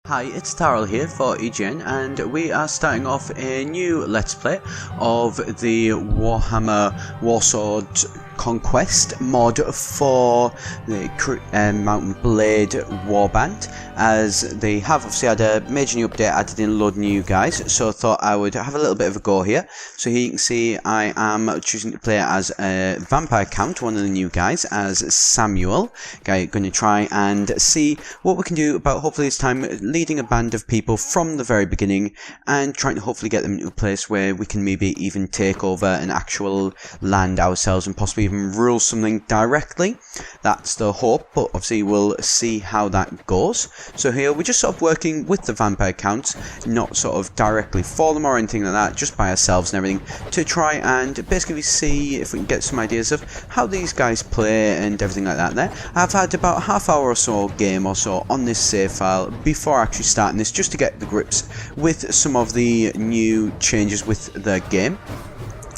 Hi, it's Etharal here for EGN, and we are starting off a new Let's Play of the Warhammer Warsword Conquest mod for the Mount and Blade Warband, as they have obviously had a major new update, added in a load of new guys, so I thought I would have a little bit of a go here. So here you can see I am choosing to play as a vampire count, one of the new guys, as Samuel. Going to try and see what we can do about, hopefully this time, leading a band of people from the very beginning and trying to hopefully get them into a place where we can maybe even take over an actual land ourselves and possibly even rule something directly. That's the hope, but obviously we'll see how that goes. So here we're just sort of working with the vampire counts, not sort of directly for them or anything like that, just by ourselves and everything, to try and basically see if we can get some ideas of how these guys play and everything like that there. I've had about a half hour or so game or so on this save file before actually starting this, just to get the grips with some of the new changes with the game.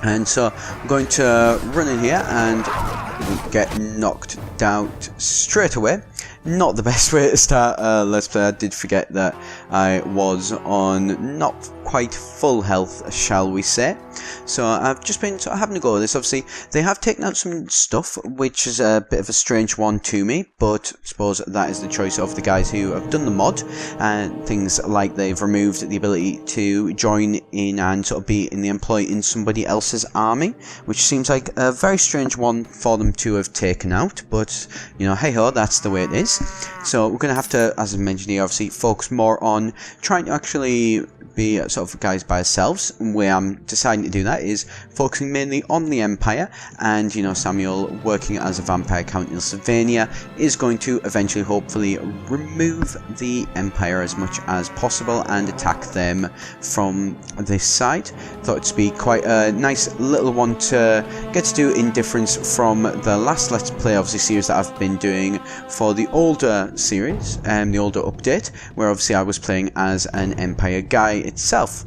And so I'm going to run in here and get knocked out straight away. Not the best way to start Let's Play. I did forget that I was on not quite full health, shall we say. So I've just been sort of having a go at this. Obviously, they have taken out some stuff, which is a bit of a strange one to me, but I suppose that is the choice of the guys who have done the mod. And things like they've removed the ability to join in and sort of be in the employ in somebody else's army, which seems like a very strange one for them to have taken out. But, you know, hey ho, that's the way it is. So we're going to have to, as I mentioned here, obviously focus more on trying to actually be sort of guys by ourselves. Where I'm deciding to do that is focusing mainly on the Empire, and, you know, Samuel, working as a vampire count in Slyvania, is going to eventually hopefully remove the Empire as much as possible and attack them from this side. Thought it'd be quite a nice little one to get to do, in difference from the last Let's Play obviously series that I've been doing for the older series and the older update, where obviously I was playing as an Empire guy itself.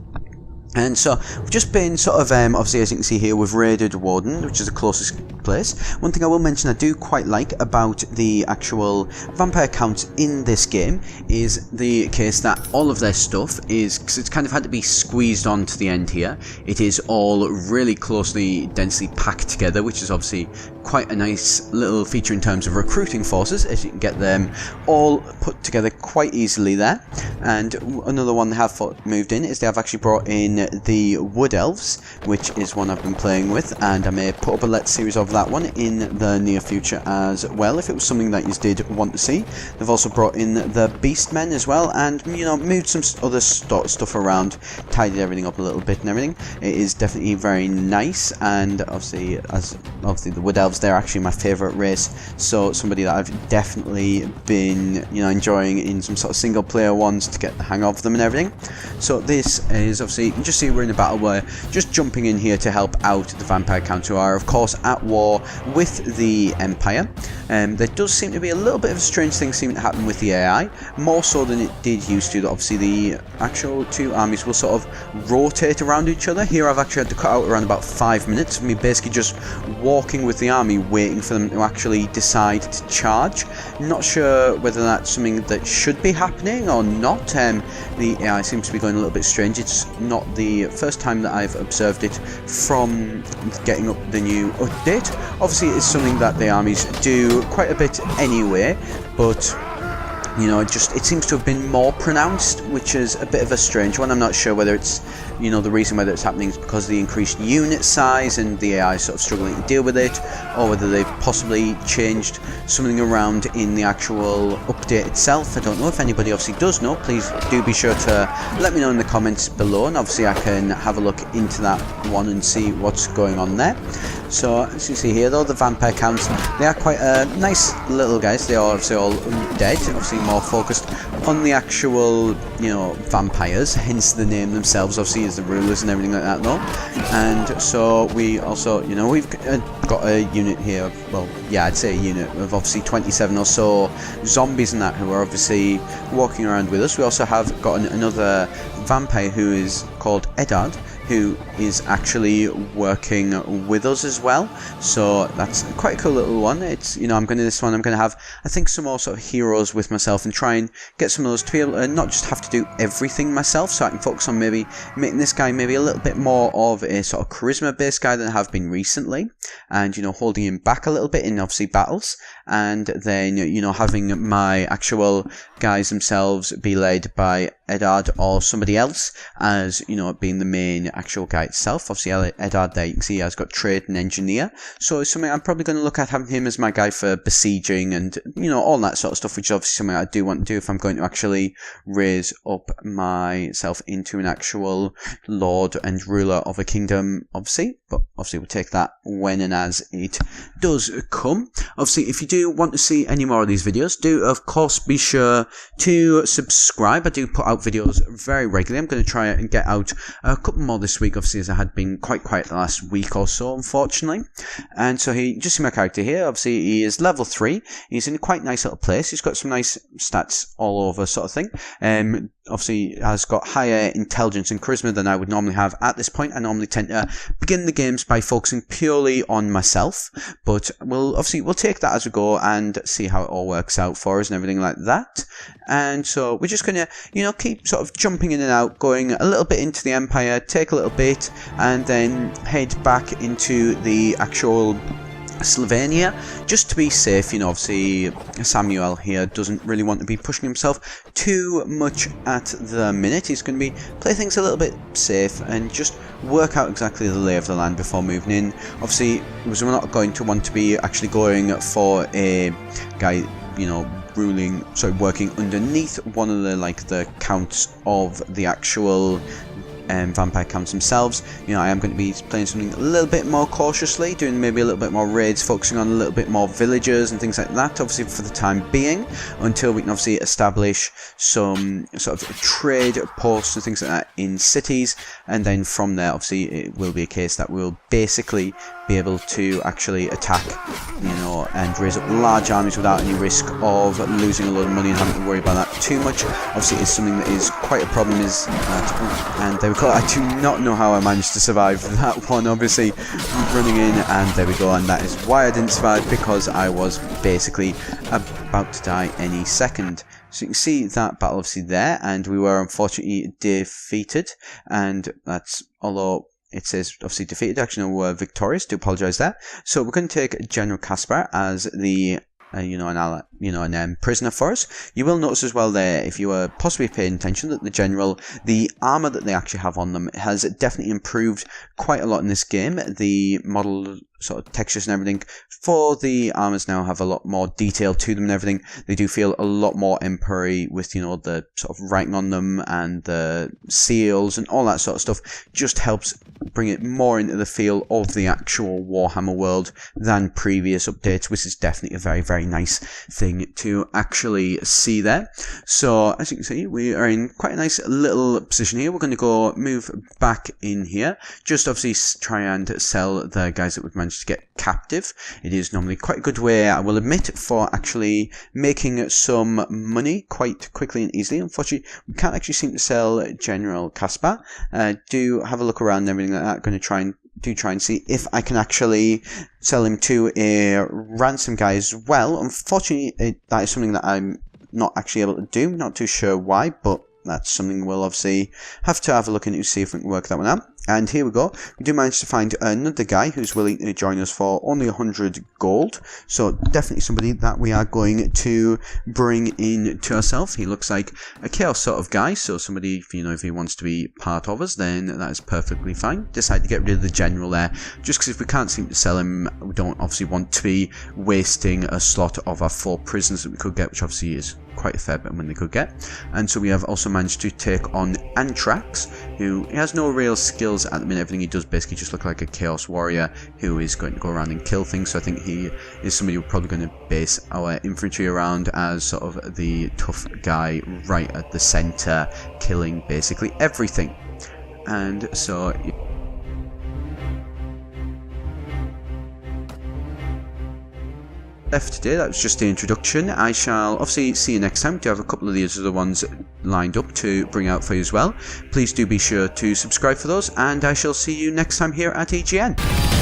And so we've just been sort of, obviously as you can see here, we've raided Warden, which is the closest place. One thing I will mention I do quite like about the actual vampire counts in this game is the case that all of their stuff is, because it's kind of had to be squeezed on to the end here, it is all really closely, densely packed together, which is obviously quite a nice little feature in terms of recruiting forces, as you can get them all put together quite easily there. And another one they have moved in is they have actually brought in the Wood Elves, which is one I've been playing with, and I may put up a Let's series of that one in the near future as well, if it was something that you did want to see. They've also brought in the Beastmen as well, and, you know, moved some other stuff around, tidied everything up a little bit and everything. It is definitely very nice, and obviously the Wood Elves, they're actually my favourite race, so somebody that I've definitely been, you know, enjoying in some sort of single player ones to get the hang of them and everything. So this is obviously, you can just see we're in a battle where just jumping in here to help out the vampire count, who are of course at war with the Empire. There does seem to be a little bit of a strange thing seeming to happen with the AI, more so than it did used to. That obviously the actual two armies will sort of rotate around each other. Here I've actually had to cut out around about 5 minutes of me basically just walking with the army, waiting for them to actually decide to charge. Not sure whether that's something that should be happening or not. The AI seems to be going a little bit strange. It's not the first time that I've observed it from getting up the new update. Obviously it's something that the armies do quite a bit anyway, but, you know, it seems to have been more pronounced, which is a bit of a strange one. I'm not sure whether it's, you know, the reason whether it's happening is because of the increased unit size and the AI sort of struggling to deal with it, or whether they've possibly changed something around in the actual update itself. I don't know. If anybody obviously does know, please do be sure to let me know in the comments below, and obviously I can have a look into that one and see what's going on there. So as you see here though, the vampire counts, they are quite nice little guys. They are obviously all undead, obviously more focused on the actual, you know, vampires, hence the name themselves, obviously, as the rulers and everything like that though. And so we also, you know, we've got a unit here, well, yeah, I'd say a unit of obviously 27 or so zombies and that, who are obviously walking around with us. We also have got another vampire who is called Eddard, who is actually working with us as well. So that's quite a cool little one. It's, you know, I'm going to have, I think, some more sort of heroes with myself and try and get some of those to be able to not just have to do everything myself, so I can focus on maybe making this guy maybe a little bit more of a sort of charisma based guy than I have been recently, and, you know, holding him back a little bit in obviously battles, and then, you know, having my actual guys themselves be led by Eddard or somebody else, as, you know, being the main actual guy itself. Obviously Eddard there, you can see he has got trade and engineer, so it's something I'm probably going to look at having him as my guy for besieging and, you know, all that sort of stuff, which is obviously something I do want to do if I'm going to actually raise up myself into an actual lord and ruler of a kingdom, obviously. But obviously we'll take that when and as it does come. Obviously, if you do want to see any more of these videos, do of course be sure to subscribe. I do put out videos very regularly. I'm going to try and get out a couple more this week, obviously, as I had been quite quiet the last week or so, unfortunately. And so he, just see my character here, obviously he is level 3. He's in a quite nice little place. He's got some nice stats all over, sort of thing. Obviously has got higher intelligence and charisma than I would normally have at this point. I normally tend to begin the games by focusing purely on myself, but we'll take that as we go and see how it all works out for us and everything like that. And so we're just gonna, you know, keep sort of jumping in and out, going a little bit into the Empire, take a little bit, and then head back into the actual Slyvania, just to be safe. You know, obviously Samuel here doesn't really want to be pushing himself too much at the minute. He's going to be play things a little bit safe and just work out exactly the lay of the land before moving in. Obviously, we're not going to want to be actually going for a guy, you know, working underneath one of the counts of the actual vampire counts themselves. You know, I am going to be playing something a little bit more cautiously, doing maybe a little bit more raids, focusing on a little bit more villagers and things like that, obviously for the time being, until we can obviously establish some sort of trade posts and things like that in cities, and then from there obviously it will be a case that we'll basically be able to actually attack, you know, and raise up large armies without any risk of losing a lot of money and having to worry about that too much. Obviously it's something that is quite a problem, is and there we go. I do not know how I managed to survive that one, obviously running in, and there we go, and that is why I didn't survive, because I was basically about to die any second. So you can see that battle obviously there, and we were unfortunately defeated, and that's, although it says obviously defeated, actually no, we're victorious, do apologise there. So we're going to take General Caspar as the an prisoner for us. You will notice as well there, if you were possibly paying attention, that the general, the armour that they actually have on them has definitely improved quite a lot in this game. The model sort of textures and everything for the armours now have a lot more detail to them and everything. They do feel a lot more emperor-y with, you know, the sort of writing on them and the seals and all that sort of stuff. Just helps bring it more into the feel of the actual Warhammer world than previous updates, which is definitely a very, very nice thing to actually see there. So as you can see, we are in quite a nice little position here. We're going to move back in here, just obviously try and sell the guys that we've managed to get captive. It is normally quite a good way, I will admit, for actually making some money quite quickly and easily. Unfortunately, we can't actually seem to sell General Caspar. Do have a look around and everything like that. Going to try and see if I can actually sell him to a ransom guy as well. Unfortunately, that is something that I'm not actually able to do. Not too sure why, but that's something we'll obviously have to have a look into to see if we can work that one out. And here we go. We do manage to find another guy who's willing to join us for only 100 gold. So definitely somebody that we are going to bring in to ourselves. He looks like a chaos sort of guy. So somebody, you know, if he wants to be part of us, then that is perfectly fine. Decide to get rid of the general there, just because if we can't seem to sell him, we don't obviously want to be wasting a slot of our 4 prisoners that we could get, which obviously is quite a fair bit when they could get. And so we have also managed to take on Antrax, who has no real skills at the minute. Everything he does basically just look like a chaos warrior who is going to go around and kill things. So I think he is somebody we're probably going to base our infantry around as sort of the tough guy right at the center, killing basically everything. And so left today. That was just the introduction. I shall obviously see you next time. We do have a couple of these other ones lined up to bring out for you as well. Please do be sure to subscribe for those, and I shall see you next time here at EGN.